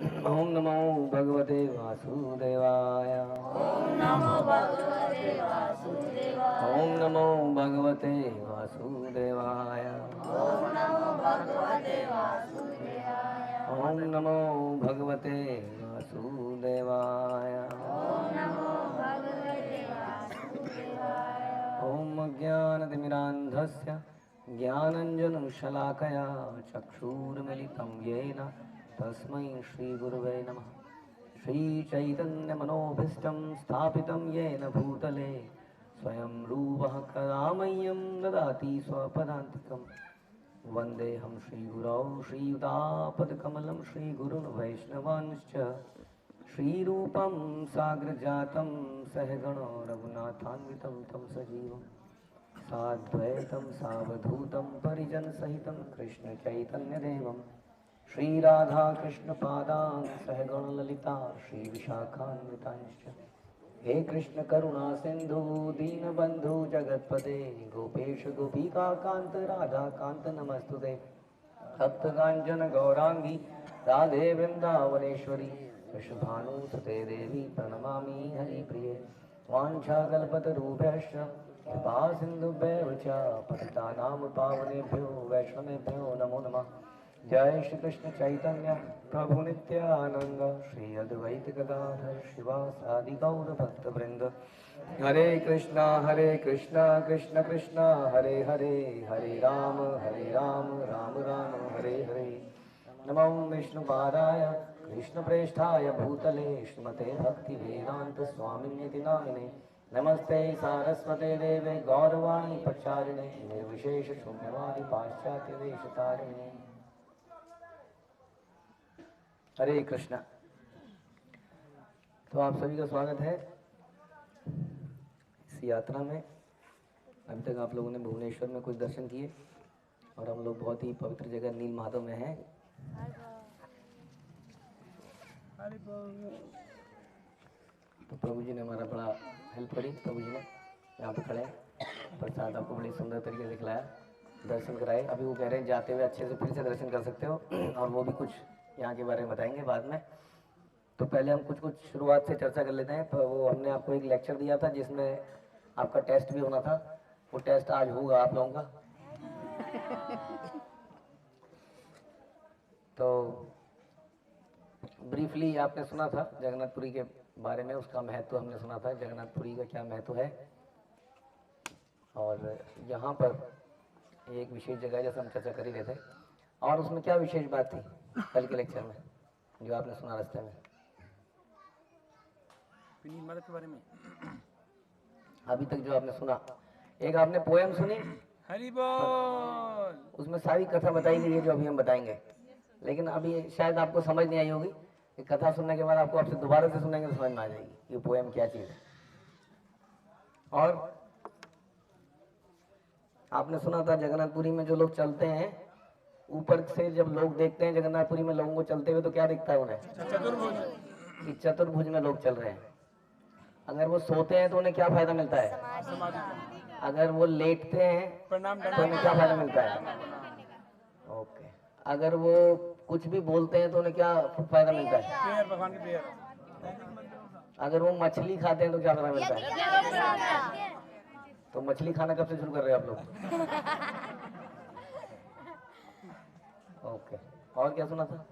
ओम नमो भगवते वासुदेवाय। ओम नमो भगवते वासुदेवाय। ओम नमो भगवते वासुदेवाय। ओम नमो भगवते वासुदेवाय। ओम नमो भगवते वासुदेवाय। ओम नमो भगवते वासुदेवाय। ओम ज्ञानतिमिरान्धस्य ज्ञानञ्जनशलाकया चक्षुर्मिलितं येन तस्मै श्रीगुरुवे नमः। श्रीचैतन्यमनोभीष्टं स्थापितं येन भूतले स्वयं रूपः कदा मह्यं ददाति स्वपदान्तिकम्। वन्देऽहं श्रीगुरौ श्रीयुतापदकमलं श्रीगुरुन् वैष्णवांश्च श्रीरूपं साग्रजातं सहगणो रघुनाथान्वितं तं सजीवं साद्वैतं सावधूतं परिजनसहितं कृष्णचैतन्यदेवं श्रीराधाकृष्णपादान् सहगणललिता श्रीविशाखान्वितांश्च। हे कृष्ण करुणा सिंधु दीनबंधु जगतपते गोपेश गोपिकाकांत राधाकांत नमस्तुते। सप्तकांचन गौरांगी राधे वृंदावनेश्वरी वृषभानुसुते देवी प्रणमामि हरिप्रिये। वाञ्छाकल्पतरुभ्यश्च कृपा सिन्धुभ्येव च पतितानां पावनेभ्यो वैष्णवेभ्यो नमो नमः। जय श्री कृष्ण चैतन्य प्रभु नित्यानंद श्री अद्वैत गदाधर शिवासादि गौर भक्त वृंद। हरे कृष्णा कृष्ण कृष्णा हरे हरे, हरे राम राम राम हरे हरे। नमो विष्णुपादाय कृष्णप्रेष्ठाय भूतले श्रीमते भक्ति वेदांत स्वामिन्यति नामिने। नमस्ते सारस्वते देवे गौरवाणी प्रचारिणे निर्विशेष शून्यवादी पाश्चात्य वेशतारिणे। हरे कृष्णा। तो आप सभी का स्वागत है इस यात्रा में। अभी तक आप लोगों ने भुवनेश्वर में कुछ दर्शन किए और हम लोग बहुत ही पवित्र जगह नील माधव में हैं। तो प्रभु जी ने हमारा बड़ा हेल्प करी। प्रभु जी ने यहाँ पे खड़े प्रसाद आपको बड़ी सुंदर तरीके से खिलाया, दर्शन कराए। अभी वो कह रहे हैं जाते हुए अच्छे से फिर से दर्शन कर सकते हो और वो भी कुछ यहाँ के बारे में बताएंगे बाद में। तो पहले हम कुछ शुरुआत से चर्चा कर लेते हैं। तो वो हमने आपको एक लेक्चर दिया था जिसमें आपका टेस्ट भी होना था। वो टेस्ट आज होगा आप लोगों का। तो ब्रीफली आपने सुना था जगन्नाथपुरी के बारे में, उसका महत्व हमने सुना था, जगन्नाथपुरी का क्या महत्व है। और यहाँ पर एक विशेष जगह है जैसे हम चर्चा कर ही रहे थे। और उसमें क्या विशेष बात थी कल के लेक्चर में जो आपने सुना रास्ते में? मदद के बारे में अभी तक जो आपने सुना, एक आपने पोएम सुनी, हरि बोल। उसमें सारी कथा बताई गई है जो अभी हम बताएंगे। लेकिन अभी शायद आपको समझ नहीं आई होगी कि कथा सुनने के बाद आपको आपसे दोबारा से सुनेंगे तो समझ में आ जाएगी ये पोएम क्या चीज है। और आपने सुना था जगन्नाथपुरी में जो लोग चलते हैं, ऊपर से जब लोग देखते हैं जगन्नाथपुरी में लोगों को चलते हुए तो क्या दिखता है उन्हें? चतुर्भुज। कि चतुर्भुज में लोग चल रहे हैं। अगर वो सोते हैं तो उन्हें क्या फायदा मिलता है? अगर वो लेटते हैं प्रणाम तो उन्हें क्या फायदा मिलता है? ओके। अगर वो कुछ भी बोलते हैं तो उन्हें क्या फायदा मिलता है? प्रेयर, भगवान की प्रेयर। अगर वो मछली खाते हैं तो क्या फायदा मिलता है? तो मछली खाना कब से शुरू कर रहे हैं आप लोग? ओके। और क्या सुना था?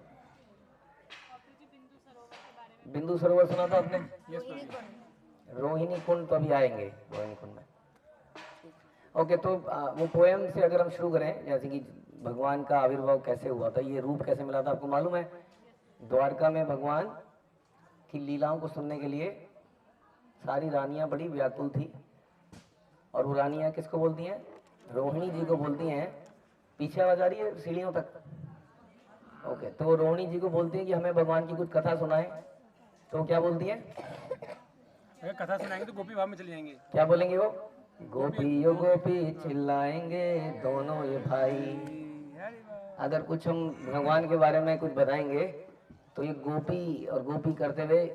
बिंदु सरोवर सुना था आपने? रोहिणी कुंड तो अभी आएंगे रोहिणी कुंड में। ओके। तो वो पोएम से अगर हम शुरू करें, जैसे कि भगवान का आविर्भाव कैसे हुआ था, ये रूप कैसे मिला था, आपको मालूम है? द्वारका में भगवान की लीलाओं को सुनने के लिए सारी रानियां बड़ी व्याकुल थी। और वो रानियां किसको बोलती हैं? रोहिणी जी को बोलती हैं। पीछे आवाज आ रही है सीढ़ियों तक? ओके। तो वो रोहिणी जी को बोलती हैं कि हमें भगवान की कुछ कथा सुनाए। तो क्या बोलती हैं? अगर कथा सुनाएंगे तो गोपी भाव में चले जाएंगे। क्या बोलेंगे वो? गोपी यो गोपी चिल्लाएंगे दोनों ये भाई। अगर कुछ हम भगवान के बारे में कुछ बताएंगे तो ये गोपी और गोपी करते हुए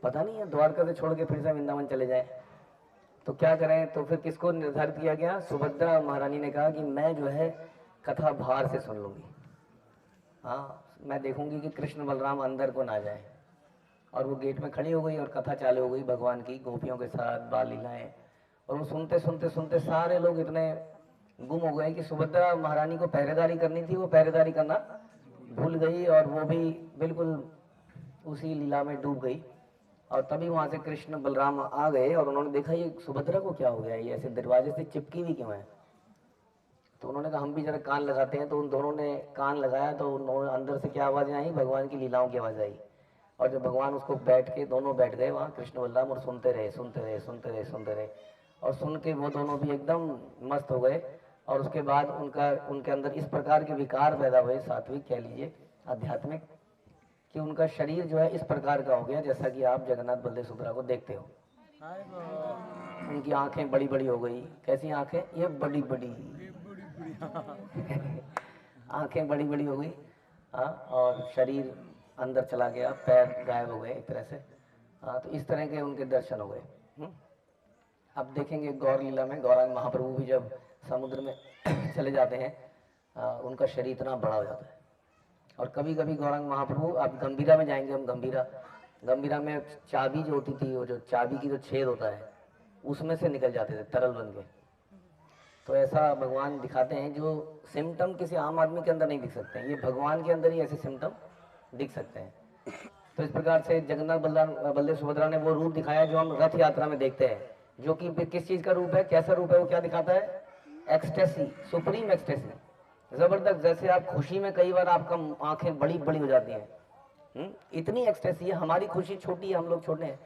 पता नहीं है द्वारका से छोड़ के फिर से वृंदावन चले जाए तो क्या करें। तो फिर किसको निर्धारित किया गया? सुभद्रा महारानी ने कहा कि मैं जो है कथा बाहर से सुन लूंगी। हाँ, मैं देखूंगी कि कृष्ण बलराम अंदर को ना जाए। और वो गेट में खड़ी हो गई और कथा चालू हो गई भगवान की गोपियों के साथ बाल लीलाएं। और वो सुनते सुनते सुनते सारे लोग इतने गुम हो गए कि सुभद्रा महारानी को पहरेदारी करनी थी, वो पहरेदारी करना भूल गई और वो भी बिल्कुल उसी लीला में डूब गई। और तभी वहां से कृष्ण बलराम आ गए और उन्होंने देखा ये सुभद्रा को क्या हो गया, ये ऐसे दरवाजे से चिपकी हुई क्यों है। तो उन्होंने कहा हम भी जरा कान लगाते हैं। तो उन दोनों ने कान लगाया तो उन्होंने अंदर से क्या आवाज़ें आई, भगवान की लीलाओं की आवाज़ आई। और जब भगवान उसको बैठ के दोनों बैठ गए वहाँ कृष्ण बलराम और सुनते रहे सुनते रहे सुनते रहे सुनते रहे। और सुन के वो दोनों भी एकदम मस्त हो गए। और उसके बाद उनके अंदर इस प्रकार के विकार पैदा हुए, सात्विक कह लीजिए आध्यात्मिक, कि उनका शरीर जो है इस प्रकार का हो गया जैसा कि आप जगन्नाथ बलदेव सुभद्रा को देखते हो। हरि बोल। उनकी आंखें बड़ी बड़ी हो गई। कैसी आंखें, ये बड़ी बड़ी आंखें बड़ी बड़ी हो गई। हाँ, और शरीर अंदर चला गया, पैर गायब हो गए एक तरह से। हाँ, तो इस तरह के उनके दर्शन हो गए। अब देखेंगे गौर लीला में गौरांग महाप्रभु भी जब समुद्र में चले जाते हैं उनका शरीर इतना बड़ा हो जाता है। और कभी कभी गौरांग महाप्रभु, अब गंभीरा में जाएंगे हम, गंभीरा में चाबी जो होती थी, वो जो चाबी की जो छेद होता है उसमें से निकल जाते थे तरल बन के। तो ऐसा भगवान दिखाते हैं जो सिम्टम किसी आम आदमी के अंदर नहीं दिख सकते हैं, ये भगवान के अंदर ही ऐसे सिम्टम दिख सकते हैं। तो इस प्रकार से जगन्नाथ बलदेव सुभद्रा ने वो रूप दिखाया जो हम रथ यात्रा में देखते हैं, जो कि किस चीज का रूप है, कैसा रूप है, वो क्या दिखाता है, एक्सटेसी, सुप्रीम एक्सटेसी, जबरदस्त। जैसे आप खुशी में कई बार आपका आंखें बड़ी बड़ी हो जाती हैं, इतनी एक्सटेसी है। हमारी खुशी छोटी है, हम लोग छोटे हैं,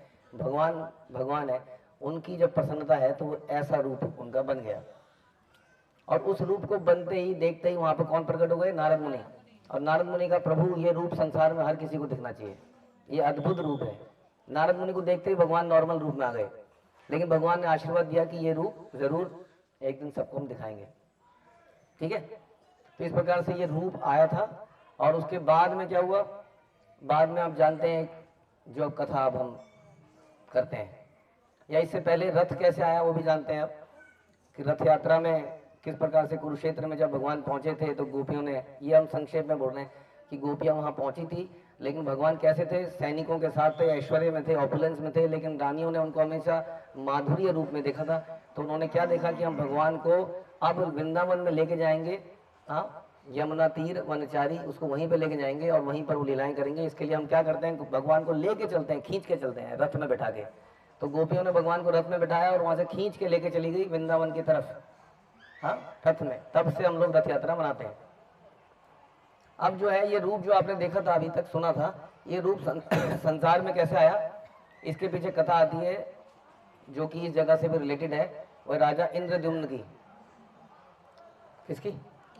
भगवान है, उनकी जब प्रसन्नता है तो वो ऐसा रूप उनका बन गया। और उस रूप को बनते ही देखते ही वहां पर कौन प्रकट हो गए, नारद मुनि। और नारद मुनि का प्रभु ये रूप संसार में हर किसी को दिखना चाहिए, ये अद्भुत रूप है। नारद मुनि को देखते ही भगवान नॉर्मल रूप में आ गए, लेकिन भगवान ने आशीर्वाद दिया कि ये रूप जरूर एक दिन सबको हम दिखाएंगे, ठीक है। तो इस प्रकार से ये रूप आया था। और उसके बाद में क्या हुआ, बाद में आप जानते हैं जो कथा अब हम करते हैं, या इससे पहले रथ कैसे आया वो भी जानते हैं आप, कि रथ यात्रा में किस प्रकार से कुरुक्षेत्र में जब भगवान पहुंचे थे तो गोपियों ने, ये हम संक्षेप में बोल रहे हैं कि गोपियां वहां पहुंची थी, लेकिन भगवान कैसे थे, सैनिकों के साथ थे, ऐश्वर्य में थे, ऑपुलेंस में थे, लेकिन रानियों ने उनको हमेशा माधुर्य रूप में देखा था। तो उन्होंने क्या देखा कि हम भगवान को अब वृंदावन में लेके जाएंगे, हाँ, यमुना तीर वनचारी, उसको वहीं पे लेके जाएंगे और वहीं पर वो लीलाएं करेंगे। इसके लिए हम क्या करते हैं, भगवान को लेके चलते हैं, खींच के चलते हैं रथ में बैठा के। तो गोपियों ने भगवान को रथ में बैठाया और वहां से खींच के लेके चली गई वृंदावन की तरफ, हाँ, रथ में। तब से हम लोग रथ यात्रा मनाते हैं। अब जो है ये रूप जो आपने देखा था, अभी तक सुना था, ये रूप संसार में कैसे आया, इसके पीछे कथा आती है जो कि इस जगह से भी रिलेटेड है। वह राजा इंद्रद्युम्न की, किसकी,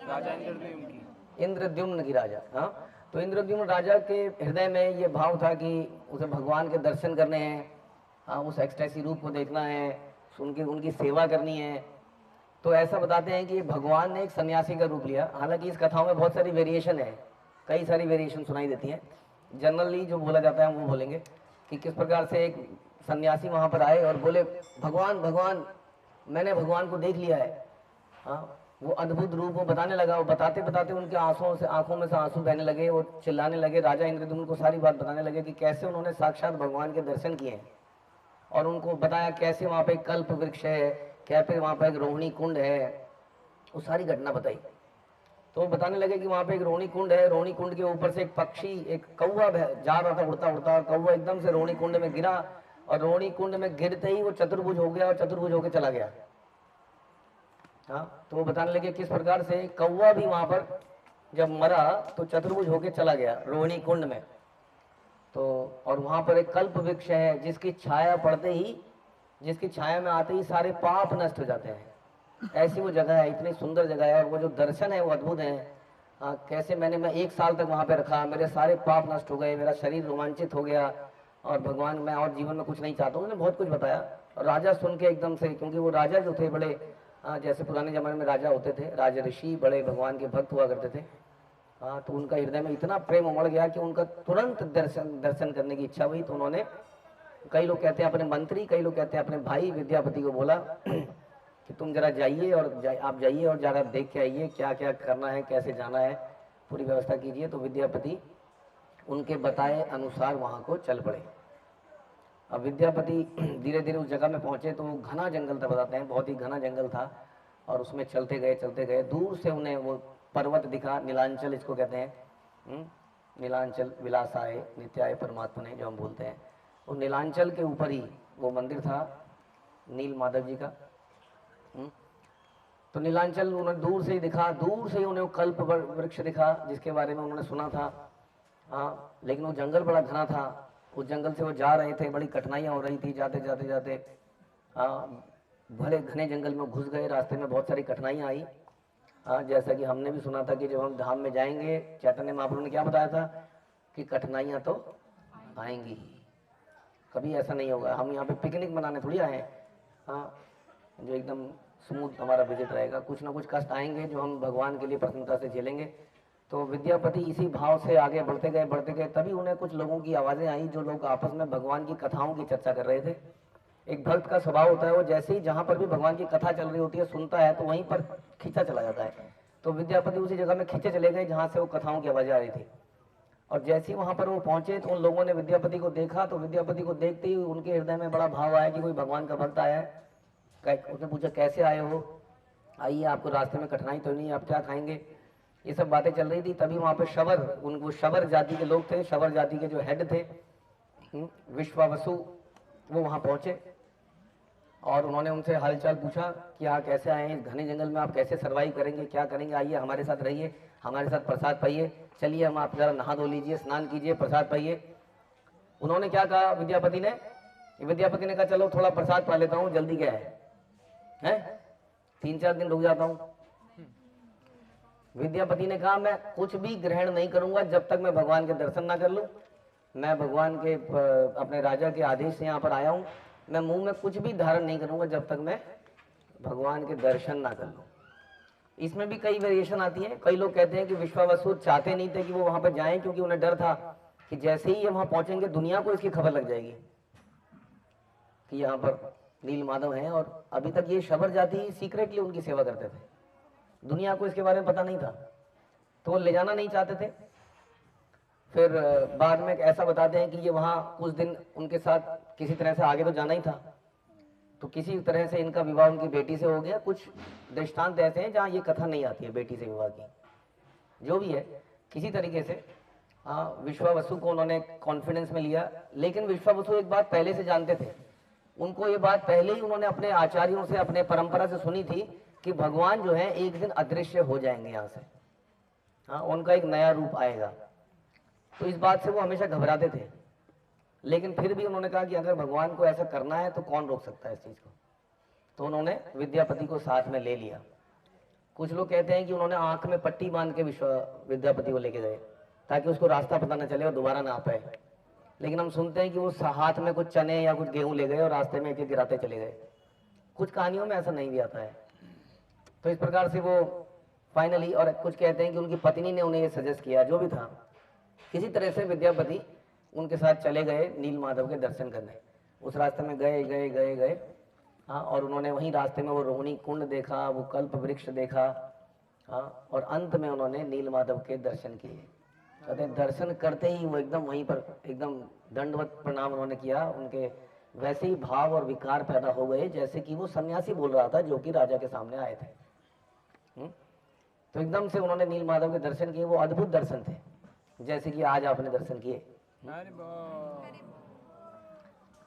राजा इंद्रद्युम्न की, इंद्रद्युम्न की राजा। हाँ, तो इंद्रद्युम्न राजा के हृदय में ये भाव था कि उसे भगवान के दर्शन करने हैं, हाँ, उस एक्सटेसी रूप को देखना है, उनकी सेवा करनी है। तो ऐसा बताते हैं कि भगवान ने एक सन्यासी का रूप लिया। हालांकि इस कथाओं में बहुत सारी वेरिएशन है, कई सारी वेरिएशन सुनाई देती हैं। जनरली जो बोला जाता है हम वो बोलेंगे कि किस प्रकार से एक सन्यासी वहां पर आए और बोले, भगवान भगवान, मैंने भगवान को देख लिया है। हाँ, वो अद्भुत रूप वो बताने लगा। वो बताते बताते उनके आंखों में से आंसू बहने लगे, वो चिल्लाने लगे। राजा इंद्रद्युम्न को सारी बात बताने लगे कि कैसे उन्होंने साक्षात भगवान के दर्शन किए हैं, और उनको बताया कैसे वहाँ पे कल्प वृक्ष है, कैसे वहाँ पे एक रोहिणी कुंड है, वो सारी घटना बताई। तो वो बताने लगे कि वहाँ पे एक रोहिणी कुंड है, रोहिणी कुंड के ऊपर से एक पक्षी, एक कौवा जा रहा था उड़ता उड़ता, और कौवा एकदम से रोहिणी कुंड में गिरा, और रोहिणी कुंड में गिरते ही वो चतुर्भुज हो गया और चतुर्भुज होकर चला गया। हाँ, तो वो बताने लगे किस प्रकार से कौवा भी वहाँ पर जब मरा तो चतुर्भुज होकर चला गया रोहिणी कुंड में। तो और वहाँ पर एक कल्प वृक्ष है जिसकी छाया पड़ते ही, जिसकी छाया में आते ही सारे पाप नष्ट हो जाते हैं। ऐसी वो जगह है, इतनी सुंदर जगह है, और वो जो दर्शन है वो अद्भुत है। हाँ, कैसे मैं 1 साल तक वहाँ पे रखा, मेरे सारे पाप नष्ट हो गए, मेरा शरीर रोमांचित हो गया, और भगवान मैं और जीवन में कुछ नहीं चाहता हूँ। उन्होंने बहुत कुछ बताया। और राजा सुन के एकदम से, क्योंकि वो राजा जो थे बड़े, जैसे पुराने जमाने में राजा होते थे, राजा ऋषि बड़े भगवान के भक्त हुआ करते थे। हाँ, तो उनका हृदय में इतना प्रेम उमड़ गया कि उनका तुरंत दर्शन करने की इच्छा हुई। तो उन्होंने, कई लोग कहते हैं अपने मंत्री, कई लोग कहते हैं अपने भाई विद्यापति को बोला कि तुम जरा जाइए और आप जाइए और जरा देख के आइए क्या क्या करना है, कैसे जाना है। पूरी व्यवस्था कीजिए। तो विद्यापति उनके बताए अनुसार वहाँ को चल पड़े। अब विद्यापति धीरे धीरे उस जगह में पहुंचे तो घना जंगल था, बताते हैं बहुत ही घना जंगल था, और उसमें चलते गए दूर से उन्हें वो पर्वत दिखा, नीलांचल इसको कहते हैं। नीलांचल विलासाय नित्याय परमात्मा ने जो हम बोलते हैं, वो नीलांचल के ऊपर ही वो मंदिर था नील माधव जी का। तो नीलांचल उन्हें दूर से ही दिखा, दूर से ही उन्हें वो कल्प वृक्ष दिखा जिसके बारे में उन्होंने सुना था। हाँ, लेकिन वो जंगल बड़ा घना था, उस जंगल से वो जा रहे थे, बड़ी कठिनाइयाँ हो रही थी जाते जाते जाते। हाँ, भले घने जंगल में घुस गए, रास्ते में बहुत सारी कठिनाइयाँ आई। हाँ, जैसा कि हमने भी सुना था कि जब हम धाम में जाएंगे, चैतन्य महाप्रभु ने क्या बताया था कि कठिनाइयाँ तो आएंगी, कभी ऐसा नहीं होगा। हम यहाँ पे पिकनिक मनाने थोड़ी आए हैं, हाँ, जो एकदम स्मूथ हमारा विजिट रहेगा। कुछ ना कुछ कष्ट आएंगे जो हम भगवान के लिए प्रसन्नता से झेलेंगे। तो विद्यापति इसी भाव से आगे बढ़ते गए, तभी उन्हें कुछ लोगों की आवाज़ें आई, जो लोग आपस में भगवान की कथाओं की चर्चा कर रहे थे। एक भक्त का स्वभाव होता है, वो जैसे ही जहाँ पर भी भगवान की कथा चल रही होती है सुनता है तो वहीं पर खींचा चला जाता है। तो विद्यापति उसी जगह में खींचे चले गए जहाँ से वो कथाओं की आवाज़ें आ रही थी। और जैसे ही वहाँ पर वो पहुँचे तो उन लोगों ने विद्यापति को देखा, तो विद्यापति को देखते ही उनके हृदय में बड़ा भाव आया कि कोई भगवान का भक्त आया है। उसने पूछा कैसे आए हो, आइए, आपको रास्ते में कठिनाई तो नहीं, आप क्या खाएंगे, ये सब बातें चल रही थी। तभी वहाँ पे शबर, उनको शबर जाति के लोग थे, शबर जाति के जो हेड थे विश्वावसु, वो वहाँ पहुँचे और उन्होंने उनसे हालचाल पूछा कि आप कैसे आए हैं, इस घने जंगल में आप कैसे सर्वाइव करेंगे, क्या करेंगे, आइए हमारे साथ रहिए, हमारे साथ प्रसाद पाइए, चलिए हम आप जरा नहा धो लीजिए, स्नान कीजिए, प्रसाद पाइए। उन्होंने क्या कहा विद्यापति ने कहा चलो थोड़ा प्रसाद पा लेता हूँ, जल्दी क्या है 3-4 दिन रुक जाता हूँ। विद्यापति ने कहा मैं कुछ भी ग्रहण नहीं करूंगा जब तक मैं भगवान के दर्शन ना कर लूं। मैं भगवान के अपने राजा के आदेश से यहाँ पर आया हूँ, मैं मुंह में कुछ भी धारण नहीं करूंगा जब तक मैं भगवान के दर्शन ना कर लूं। इसमें भी कई वेरिएशन आती है। कई लोग कहते हैं कि विश्वावसु चाहते नहीं थे कि वो वहां पर जाएं, क्योंकि उन्हें डर था कि जैसे ही ये वहां पहुंचेंगे दुनिया को इसकी खबर लग जाएगी कि यहाँ पर नील माधव हैं। और अभी तक ये शबर जाति सीक्रेटली उनकी सेवा करते थे, दुनिया को इसके बारे में पता नहीं था, तो वो ले जाना नहीं चाहते थे। फिर बाद में ऐसा बताते हैं कि ये वहाँ कुछ दिन उनके साथ किसी तरह से आगे तो जाना ही था, तो किसी तरह से इनका विवाह उनकी बेटी से हो गया। कुछ दृष्टांत ऐसे हैं जहाँ ये कथा नहीं आती है बेटी से विवाह की। जो भी है, किसी तरीके से विश्वावसु को उन्होंने कॉन्फिडेंस में लिया। लेकिन विश्वावसु एक बात पहले से जानते थे, उनको ये बात पहले ही उन्होंने अपने आचार्यों से, अपने परंपरा से सुनी थी कि भगवान जो है एक दिन अदृश्य हो जाएंगे यहाँ से, उनका एक नया रूप आएगा। तो इस बात से वो हमेशा घबराते थे। लेकिन फिर भी उन्होंने कहा कि अगर भगवान को ऐसा करना है तो कौन रोक सकता है इस चीज को। तो उन्होंने विद्यापति को साथ में ले लिया। कुछ लोग कहते हैं कि उन्होंने आंख में पट्टी बांध के विद्यापति को लेके गए ताकि उसको रास्ता पता न चले और दोबारा ना आ पाए। लेकिन हम सुनते हैं कि वो हाथ में कुछ चने या कुछ गेहूं ले गए और रास्ते में एक गिराते चले गए। कुछ कहानियों में ऐसा नहीं भी आता है। तो इस प्रकार से वो फाइनली, और कुछ कहते हैं कि उनकी पत्नी ने उन्हें ये सजेस्ट किया, जो भी था, किसी तरह से विद्यापति उनके साथ चले गए नील माधव के दर्शन करने। उस रास्ते में गए और उन्होंने वहीं रास्ते में वो रोहिणी कुंड देखा, वो कल्प वृक्ष देखा, और अंत में उन्होंने नील माधव के दर्शन किए। कहते दर्शन करते ही वो एकदम वहीं पर एकदम दंडवत प्रणाम उन्होंने किया। उनके वैसे ही भाव और विकार पैदा हो गए जैसे कि वो सन्यासी बोल रहा था जो कि राजा के सामने आए थे। तो एकदम से उन्होंने नील माधव के दर्शन किए। वो अद्भुत दर्शन थे, जैसे कि आज आपने दर्शन किए।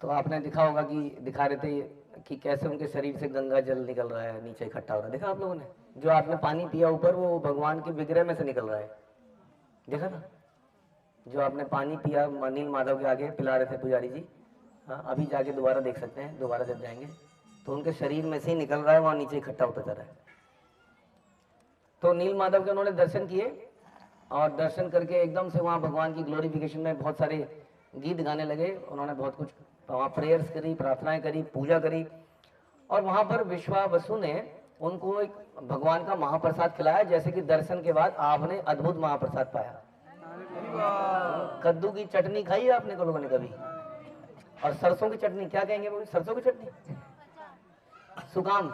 तो आपने दिखा होगा कि दिखा रहे थे कि कैसे उनके शरीर से गंगा जल निकल रहा है, नीचे इकट्ठा हो रहा है। देखा आप लोगों ने? जो आपने पानी पिया ऊपर, वो भगवान के विग्रह में से निकल रहा है। देखा ना? जो आपने पानी पिया नील माधव के आगे पिला रहे थे पुजारी जी, अभी जाके दोबारा देख सकते हैं, दोबारा जब जाएंगे तो उनके शरीर में से ही निकल रहा है, वहां नीचे इकट्ठा होता जा रहा है। तो नील माधव के उन्होंने दर्शन किए और दर्शन करके एकदम से वहाँ भगवान की ग्लोरिफिकेशन में बहुत सारे गीत गाने लगे। उन्होंने बहुत कुछ वहाँ प्रेयर्स करी, प्रार्थनाएं करी, पूजा करी। और वहाँ पर विश्वावसु ने उनको एक भगवान का महाप्रसाद खिलाया, जैसे कि दर्शन के बाद आपने अद्भुत महाप्रसाद पाया। कद्दू की चटनी खाई है आपने को लोगों ने कभी? और सरसों की चटनी, क्या कहेंगे वो? सरसों की चटनी, सुकाम,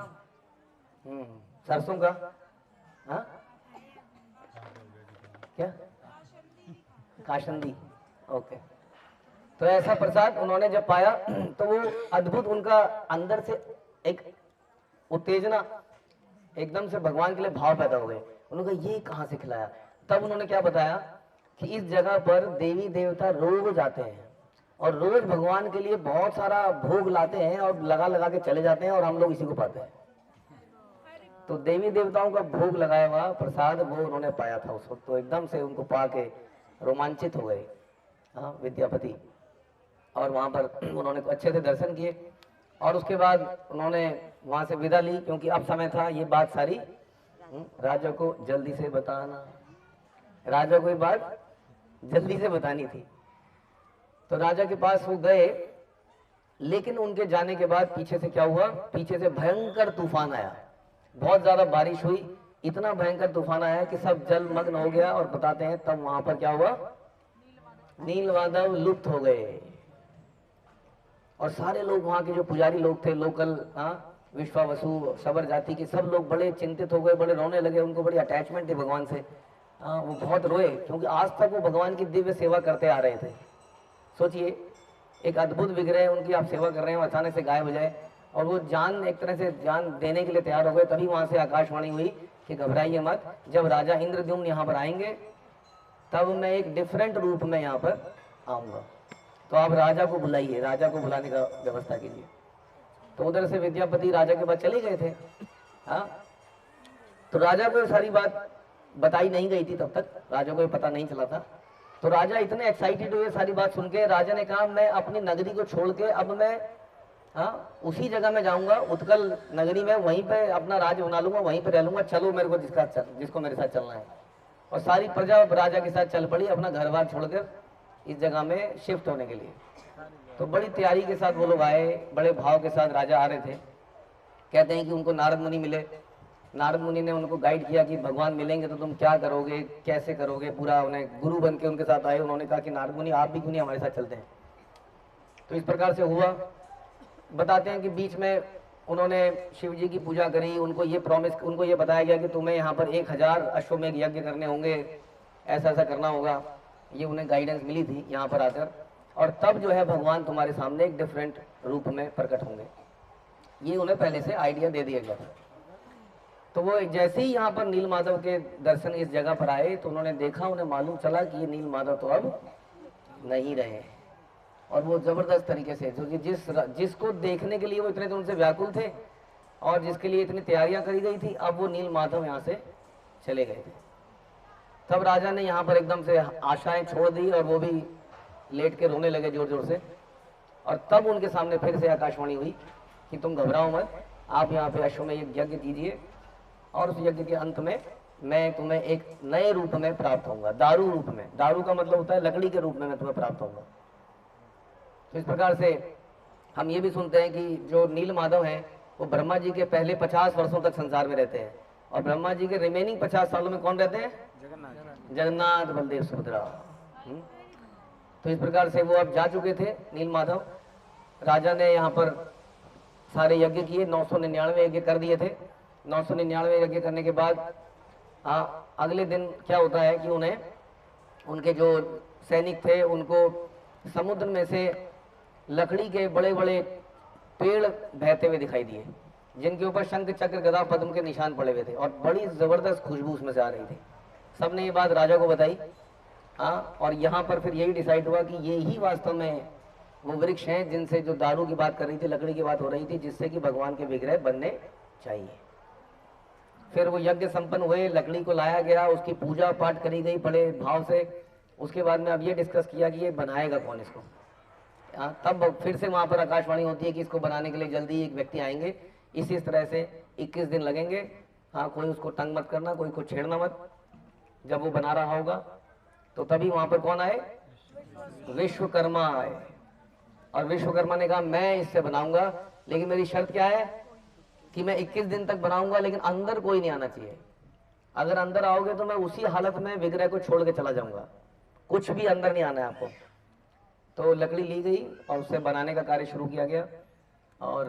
सरसों का, क्या? काशंदी। ओके। तो ऐसा प्रसाद उन्होंने जब पाया तो वो अद्भुत, उनका अंदर से एक उत्तेजना, एकदम से भगवान के लिए भाव पैदा हो गए। उन्होंने कहा ये कहाँ से खिलाया? तब उन्होंने क्या बताया कि इस जगह पर देवी देवता रोज आते हैं और रोज भगवान के लिए बहुत सारा भोग लाते हैं और लगा लगा के चले जाते हैं और हम लोग इसी को पाते हैं। तो देवी देवताओं का भोग लगाया हुआ प्रसाद वो उन्होंने पाया था उस वक्त, तो एकदम से उनको पाके रोमांचित हो गए, हाँ, विद्यापति। और वहां पर उन्होंने अच्छे से दर्शन किए और उसके बाद उन्होंने वहां से विदा ली, क्योंकि अब समय था ये बात सारी राजा को जल्दी से बताना, राजा को ये बात जल्दी से बतानी थी। तो राजा के पास वो गए, लेकिन उनके जाने के बाद पीछे से क्या हुआ? पीछे से भयंकर तूफान आया, बहुत ज्यादा बारिश हुई, इतना भयंकर तूफान आया कि सब जलमग्न हो गया। और बताते हैं तब वहां पर क्या हुआ? नीलमाधव लुप्त हो गए और सारे लोग वहां के जो पुजारी लोग थे लोकल, हाँ, विश्वावसु सबर जाति के सब लोग बड़े चिंतित हो गए, बड़े रोने लगे, उनको बड़ी अटैचमेंट थी भगवान से, हाँ, वो बहुत रोए, क्योंकि आज तक वो भगवान की दिव्य सेवा करते आ रहे थे। सोचिए, एक अद्भुत विग्रह उनकी आप सेवा कर रहे हैं, अचानक से गायब हो जाए और वो जान, एक तरह से जान देने के लिए तैयार हो गए। तभी वहां से आकाशवाणी हुई कि घबराइए मत, जब राजा इंद्रद्युम्न यहाँ पर आएंगे तब मैं एक डिफरेंट रूप में यहाँ पर आऊंगा, तो आप राजा को बुलाइए, राजा को बुलाने का व्यवस्था कीजिए। तो उधर से विद्यापति राजा के पास चले गए थे, हाँ। तो राजा को सारी बात बताई नहीं गई थी, तब तक राजा को ये पता नहीं चला था। तो राजा इतने एक्साइटेड हुए सारी बात सुन के, राजा ने कहा मैं अपनी नगरी को छोड़ के अब मैं, हाँ, उसी जगह में जाऊंगा, उत्कल नगरी में, वहीं पे अपना राज बना लूंगा, वहीं पे रह लूंगा, चलो मेरे को जिसको मेरे साथ चलना है। और सारी प्रजा राजा के साथ चल पड़ी अपना घर बार छोड़कर इस जगह में शिफ्ट होने के लिए। तो बड़ी तैयारी के साथ वो लोग आए, बड़े भाव के साथ राजा आ रहे थे। कहते हैं कि उनको नारद मुनि मिले, नारद मुनि ने उनको गाइड किया कि भगवान मिलेंगे तो तुम क्या करोगे, कैसे करोगे, पूरा उन्हें गुरु बन के उनके साथ आए। उन्होंने कहा कि नारद मुनि आप भी क्यों नहीं हमारे साथ चलते हैं। तो इस प्रकार से हुआ। बताते हैं कि बीच में उन्होंने शिव जी की पूजा करी, उनको ये प्रॉमिस, उनको ये बताया गया कि तुम्हें यहाँ पर 1000 अश्वमेघ यज्ञ करने होंगे, ऐसा ऐसा करना होगा, ये उन्हें गाइडेंस मिली थी यहाँ पर आकर। और तब जो है भगवान तुम्हारे सामने एक डिफरेंट रूप में प्रकट होंगे, ये उन्हें पहले से आइडिया दे दिया गया था। तो वो जैसे ही यहाँ पर नील माधव के दर्शन इस जगह पर आए तो उन्होंने देखा, उन्हें मालूम चला कि ये नील माधव तो अब नहीं रहे। और वो जबरदस्त तरीके से, जो कि जिसको देखने के लिए वो इतने दिन से व्याकुल थे और जिसके लिए इतनी तैयारियां करी गई थी, अब वो नील माधव यहाँ से चले गए थे। तब राजा ने यहाँ पर एकदम से आशाएं छोड़ दी और वो भी लेट के रोने लगे जोर जोर से। और तब उनके सामने फिर से आकाशवाणी हुई कि तुम घबराओ मत, आप यहाँ पे अश्वमेध यज्ञ कीजिए और उस यज्ञ के अंत में मैं तुम्हें एक नए रूप में प्राप्त होऊंगा, दारू रूप में। दारू का मतलब होता है लकड़ी के रूप में मैं तुम्हें प्राप्त होऊंगा। तो इस प्रकार से हम ये भी सुनते हैं कि जो नील माधव हैं वो ब्रह्मा जी के पहले 50 वर्षों तक संसार में रहते हैं और ब्रह्मा जी के रिमेनिंग 50 सालों में कौन रहते हैं? जगन्नाथ बलदेव सुभद्रा। तो इस प्रकार से वो अब जा चुके थे नील माधव। राजा ने यहाँ पर सारे यज्ञ किए, 999 यज्ञ कर दिए थे। 999 यज्ञ करने के बाद अगले दिन क्या होता है कि उन्हें, उनके जो सैनिक थे उनको समुद्र में से लकड़ी के बड़े बड़े पेड़ बहते हुए दिखाई दिए, जिनके ऊपर शंख चक्र गदा पद्म के निशान पड़े हुए थे और बड़ी जबरदस्त खुशबू उसमें से आ रही थी। सबने ये बात राजा को बताई, और यहाँ पर फिर यही डिसाइड हुआ कि ये ही वास्तव में वो वृक्ष हैं जिनसे जो दारू की बात कर रही थी, लकड़ी की बात हो रही थी, जिससे कि भगवान के विग्रह बनने चाहिए। फिर वो यज्ञ संपन्न हुए, लकड़ी को लाया गया, उसकी पूजा पाठ करी गई बड़े भाव से। उसके बाद में अब ये डिस्कस किया कि ये बनाएगा कौन इसको। तब फिर से वहां पर आकाशवाणी होती है कि इसको बनाने के लिए जल्दी एक व्यक्ति आएंगे, इसी तरह से 21 दिन लगेंगे। कोई उसको तंग मत करना, कोई को छेड़ना मत। जब वो बना रहा होगा तो तभी वहां पर कौन आए? विश्वकर्मा आए। और विश्वकर्मा ने कहा मैं इससे बनाऊंगा, लेकिन मेरी शर्त क्या है कि मैं 21 दिन तक बनाऊंगा, लेकिन अंदर कोई नहीं आना चाहिए। अगर अंदर आओगे तो मैं उसी हालत में विग्रह को छोड़ के चला जाऊंगा, कुछ भी अंदर नहीं आना है आपको। तो लकड़ी ली गई और उससे बनाने का कार्य शुरू किया गया और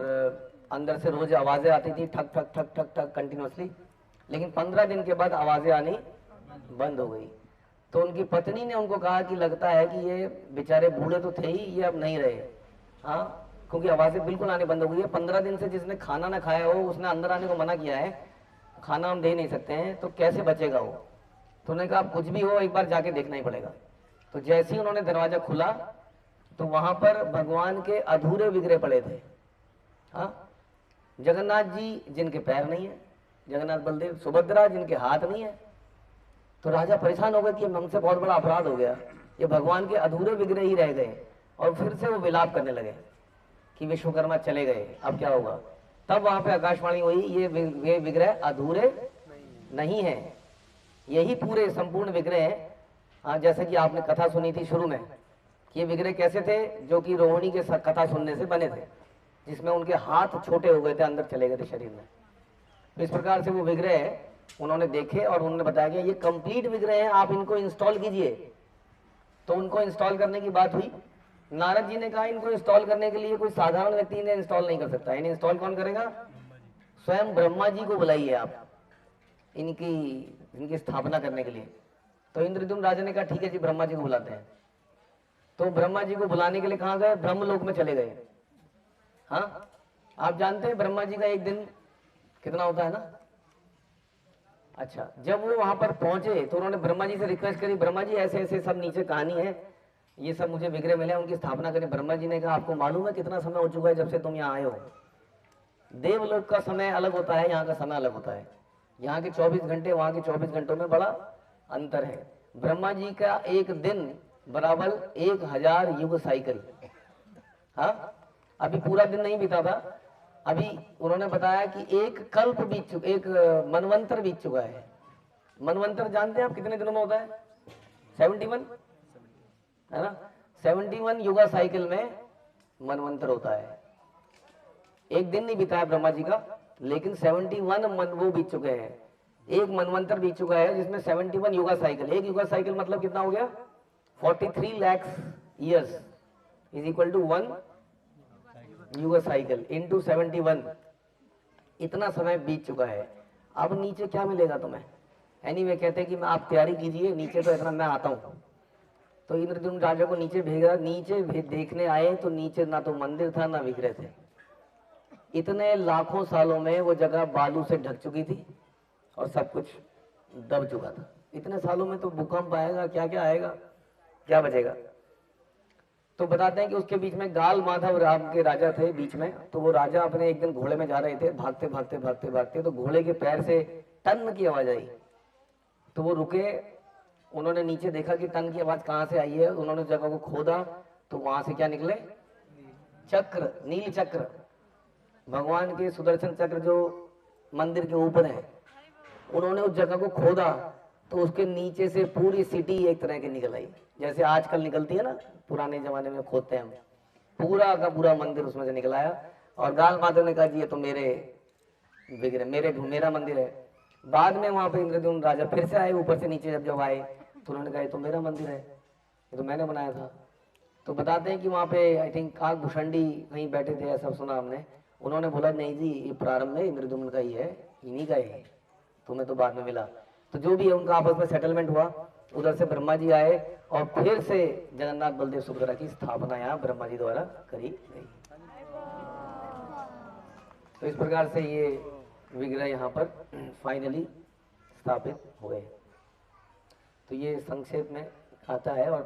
अंदर से रोज आवाजें आती थी, ठक ठक ठक ठक ठक कंटिन्यूसली। लेकिन 15 दिन के बाद आवाजें आनी बंद हो गई। तो उनकी पत्नी ने उनको कहा कि लगता है कि ये बेचारे बूढ़े तो थे ही, ये अब नहीं रहे। हाँ, क्योंकि आवाजें बिल्कुल आने बंद हो गई है। 15 दिन से जिसने खाना ना खाया हो उसने अंदर आने को मना किया है, खाना हम दे नहीं सकते हैं, तो कैसे बचेगा वो। तो उन्होंने कहा कुछ भी हो एक बार जाके देखना ही पड़ेगा। तो जैसे ही उन्होंने दरवाजा खुला तो वहां पर भगवान के अधूरे विग्रह पड़े थे। हाँ, जगन्नाथ जी जिनके पैर नहीं है, जगन्नाथ बलदेव, सुभद्रा जिनके हाथ नहीं है। तो राजा परेशान हो गए कि हमसे बहुत बड़ा अपराध हो गया, ये भगवान के अधूरे विग्रह ही रह गए। और फिर से वो विलाप करने लगे कि विश्वकर्मा चले गए, अब क्या होगा। तब वहां पे आकाशवाणी हुई, ये विग्रह अधूरे नहीं है, यही पूरे संपूर्ण विग्रह है। हाँ, जैसे कि आपने कथा सुनी थी शुरू में कि ये विग्रह कैसे थे, जो कि रोहिणी के कथा सुनने से बने थे, जिसमें उनके हाथ छोटे हो गए थे, अंदर चले गए थे शरीर में। तो इस प्रकार से वो विग्रह उन्होंने देखे और उन्होंने बताया कि ये कंप्लीट विग्रह है, आप इनको इंस्टॉल कीजिए। तो उनको इंस्टॉल करने की बात हुई। नारद जी ने कहा इनको इंस्टॉल करने के लिए कोई साधारण व्यक्ति इन्हें इंस्टॉल नहीं कर सकता, इन्हें इंस्टॉल कौन करेगा, स्वयं ब्रह्मा जी को बुलाइए आप इनकी स्थापना करने के लिए। तो इंद्रद्युम्न राजा ने कहा ठीक है जी, ब्रह्मा जी को बुलाते हैं। तो ब्रह्मा जी को बुलाने के लिए कहाँ गए, ब्रह्मलोक में चले गए। हाँ, आप जानते हैं ब्रह्मा जी का एक दिन कितना होता है ना। अच्छा, जब वो वहां पर पहुंचे तो उन्होंने ब्रह्मा जी से रिक्वेस्ट करी, ब्रह्मा जी ऐसे ऐसे सब नीचे कहानी है, ये सब मुझे विग्रह मिले, उनकी स्थापना करें। ब्रह्मा जी ने कहा आपको मालूम है कितना समय हो चुका है जब से तुम यहाँ आए हो। देवलोक का समय अलग होता है, यहाँ का समय अलग होता है। यहाँ के 24 घंटे वहां के 24 घंटों में बड़ा अंतर है। ब्रह्मा जी का एक दिन बराबर 1000 युग साइकिल। हाँ, अभी पूरा दिन नहीं बीता था, अभी उन्होंने बताया कि एक कल्प बीत चुका, एक मनवंतर बीत चुका है। मनवंतर जानते हैं आप कितने दिनों में होता है, 71 है ना। 71 युगा साइकिल में मनवंतर होता है। एक दिन नहीं बीता है ब्रह्मा जी का, लेकिन 71 मन वो बीत चुके हैं, एक मनवंतर बीत चुका है जिसमें 71 युगा साइकिल। एक युगा साइकिल मतलब कितना हो गया, 43 lakh years is equal to 1 yuga cycle into 71। इतना समय बीत चुका है। अब नीचे क्या मिलेगा तुम्हें। एनीवे कहते हैं कि मैं आप तैयारी कीजिए, नीचे तो इतना मैं आता हूँ। तो इंद्रद्युम्न राजा को नीचे भेजा, नीचे देखने आए तो नीचे ना तो मंदिर था ना विग्रह थे। इतने लाखों सालों में वो जगह बालू से ढक चुकी थी और सब कुछ दब चुका था। इतने सालों में तो भूकंप आएगा, क्या क्या आएगा, क्या बचेगा। तो बताते हैं कि उसके बीच में गाल माधव राम के राजा थे बीच में। तो वो राजा अपने एक दिन घोड़े में जा रहे थे, भागते भागते भागते भागते, तो घोड़े के पैर से टन की आवाज आई। तो वो रुके, उन्होंने नीचे देखा कि टन की आवाज कहाँ से आई है। उन्होंने जगह को खोदा तो वहां से क्या निकले, चक्र, नील चक्र, भगवान के सुदर्शन चक्र जो मंदिर के ऊपर है। उन्होंने उस जगह को खोदा तो उसके नीचे से पूरी सिटी एक तरह की निकल आई, जैसे आजकल निकलती है ना, पुराने जमाने में खोदते हैं हम। पूरा का पूरा मंदिर उसमें से निकल आया। और गाल माधव ने कहा जी ये तो मेरे विग्रह, मेरा मंदिर है। बाद में वहां पे इंद्रद्युम्न राजा फिर से आए, ऊपर से नीचे जब आए तो उन्होंने कहा ये तो मेरा मंदिर है, ये तो मैंने बनाया था। तो बताते हैं कि वहां पे आई थिंक काक भूषणी कहीं बैठे थे, ऐसा सुना हमने। उन्होंने बोला नहीं जी, ये प्रारंभ में इंद्रद्युम्न का ही है, इन्हीं का ही है, तुम्हें तो बाद में मिला। तो जो भी है उनका आपस में सेटलमेंट हुआ। उधर से ब्रह्मा जी आए और फिर से जगन्नाथ बलदेव सुभद्रा की स्थापना यहाँ ब्रह्मा जी द्वारा करी गई। तो इस प्रकार से ये विग्रह यहाँ पर फाइनली स्थापित हुए। तो ये संक्षेप में आता है और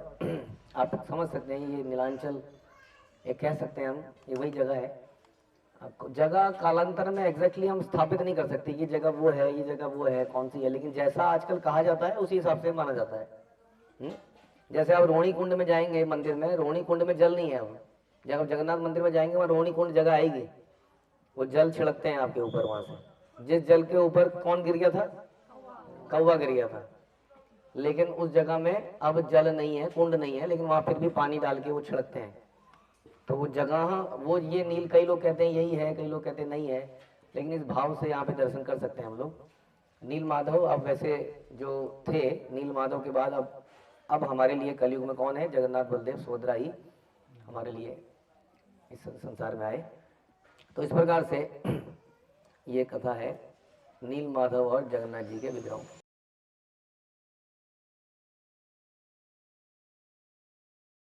आप समझ सकते हैं ये नीलांचल, ये कह सकते हैं हम, ये वही जगह है। आपको जगह कालांतर में एग्जैक्टली हम स्थापित नहीं कर सकते ये जगह वो है, ये जगह वो है, कौन सी है, लेकिन जैसा आजकल कहा जाता है उसी हिसाब से माना जाता है। जैसे आप रोहिणी कुंड में जाएंगे मंदिर में, रोहिणी कुंड में जल नहीं है। अब जब जगन्नाथ मंदिर में जाएंगे वहाँ रोहिणी कुंड जगह आएगी, वो जल छिड़कते हैं आपके ऊपर। वहां से जिस जल के ऊपर कौन गिर गया था, कौवा गिर गया था, लेकिन उस जगह में अब जल नहीं है, कुंड नहीं है, लेकिन वहां फिर भी पानी डाल के वो छिड़कते हैं। तो वो जगह वो ये नील, कई लोग कहते हैं यही है, कई लोग कहते हैं नहीं है, लेकिन इस भाव से यहाँ पे दर्शन कर सकते हैं हम लोग। नील माधव अब वैसे जो थे, नील माधव के बाद अब हमारे लिए कलयुग में कौन है, जगन्नाथ बलदेव सुभद्रा ही हमारे लिए इस संसार में आए। तो इस प्रकार से ये कथा है नील माधव और जगन्नाथ जी के विग्रहों।